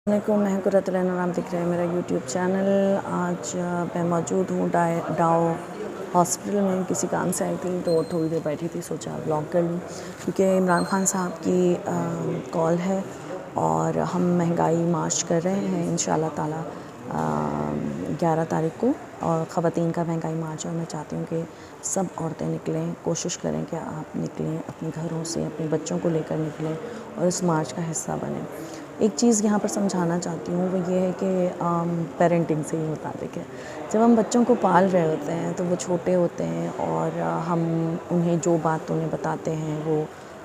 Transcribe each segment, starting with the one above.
السلام علیکم، میں قرۃ العین اور آپ دیکھ رہے ہیں میرا یوٹیوب چینل۔ آج میں موجود ہوں ڈاؤ ہاسپٹل میں، کسی کام سے آئی تھی تو تھوڑی دیر بیٹھی تھی، سوچا بلاگ کر لوں کیونکہ عمران خان صاحب کی کال ہے اور ہم مہنگائی مارچ کر رہے ہیں انشاءاللہ تعالی 11 تاریخ کو، اور خواتین کا مہنگائی مارچ ہے، اور میں چاہتی ہوں کہ سب عورتیں نکلیں، کوشش کریں کہ آپ نکلیں، اپنے گھروں سے اپنے بچوں کو لے کر نکلیں اور اس مارچ کا حصہ بنیں۔ ایک چیز یہاں پر سمجھانا چاہتی ہوں، وہ یہ ہے کہ پیرنٹنگ سے ہی متعلق ہے۔ جب ہم بچوں کو پال رہے ہوتے ہیں تو وہ چھوٹے ہوتے ہیں اور ہم انہیں جو بات انہیں بتاتے ہیں وہ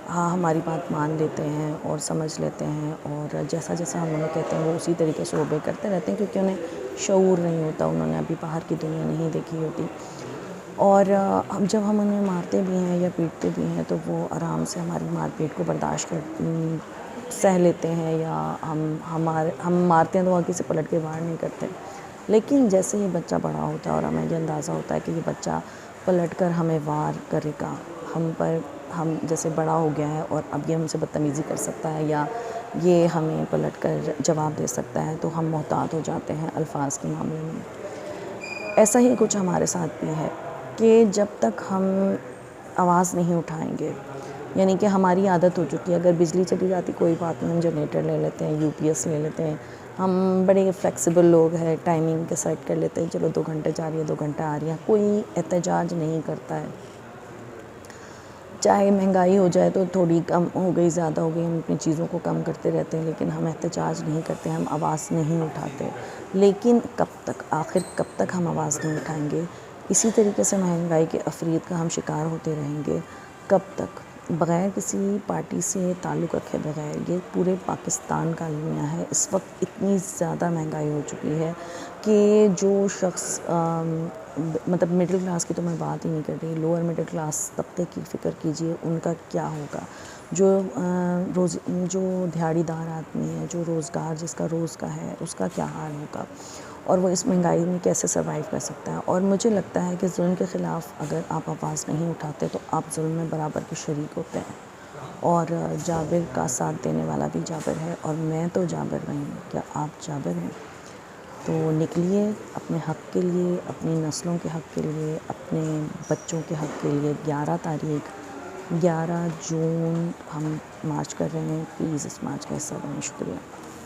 ہماری بات مان لیتے ہیں اور سمجھ لیتے ہیں، اور جیسا جیسا ہم انہیں کہتے ہیں وہ اسی طریقے سے اوبے کرتے رہتے ہیں، کیونکہ انہیں شعور نہیں ہوتا، انہوں نے ابھی باہر کی دنیا نہیں دیکھی ہوتی۔ اور جب ہم انہیں مارتے بھی ہیں یا پیٹتے بھی ہیں تو وہ آرام سے ہماری مار پیٹ کو برداشت سہ لیتے ہیں، یا ہم مارتے ہیں تو کسی پلٹ کے باہر نہیں کرتے۔ لیکن جیسے ہی بچہ بڑا ہوتا ہے اور ہمیں یہ اندازہ ہوتا ہے کہ یہ بچہ پلٹ کر ہمیں وار کرے گا، ہم جیسے بڑا ہو گیا ہے اور اب یہ ہم سے بدتمیزی کر سکتا ہے یا یہ ہمیں پلٹ کر جواب دے سکتا ہے، تو ہم محتاط ہو جاتے ہیں الفاظ کے معاملے میں۔ ایسا ہی کچھ ہمارے ساتھ بھی ہے کہ جب تک ہم آواز نہیں اٹھائیں گے، یعنی کہ ہماری عادت ہو چکی ہے، اگر بجلی چلی جاتی کوئی بات نہیں، ہم جنریٹر لے لیتے ہیں، یو پی ایس لے لیتے ہیں، ہم بڑے فلیکسیبل لوگ ہیں، ٹائمنگ کے سیٹ کر لیتے ہیں، چلو 2 گھنٹے جا رہی ہے 2 گھنٹے آ رہی ہے، کوئی احتجاج نہیں کرتا ہے۔ چاہے مہنگائی ہو جائے تو تھوڑی کم ہو گئی، زیادہ ہو گئی، ہم اپنی چیزوں کو کم کرتے رہتے ہیں، لیکن ہم احتجاج نہیں کرتے، ہم آواز نہیں اٹھاتے۔ لیکن کب تک، آخر کب تک ہم آواز نہیں اٹھائیں گے؟ اسی طریقے سے مہنگائی کے افرید کا ہم شکار ہوتے رہیں گے کب تک؟ بغیر کسی پارٹی سے تعلق رکھے بغیر، یہ پورے پاکستان کا المیہ ہے۔ اس وقت اتنی زیادہ مہنگائی ہو چکی ہے کہ جو شخص مطلب مڈل کلاس کی تو میں بات ہی نہیں کر رہی، لوور مڈل کلاس طبقے کی فکر کیجئے، ان کا کیا ہوگا۔ جو دیہڑی دار آدمی ہے، جو روزگار جس کا روز کا ہے، اس کا کیا حال ہوگا، اور وہ اس مہنگائی میں کیسے سروائیو کر سکتا ہے۔ اور مجھے لگتا ہے کہ ظلم کے خلاف اگر آپ آواز نہیں اٹھاتے تو آپ ظلم میں برابر کے شریک ہوتے ہیں، اور جابر کا ساتھ دینے والا بھی جابر ہے، اور میں تو جابر نہیں ہوں، کیا آپ جابر ہیں؟ تو نکلیے اپنے حق کے لیے، اپنی نسلوں کے حق کے لیے، اپنے بچوں کے حق کے لیے۔ 11 جون ہم مارچ کر رہے ہیں، پلیز اس مارچ کا حصہ بنیں۔ شکریہ۔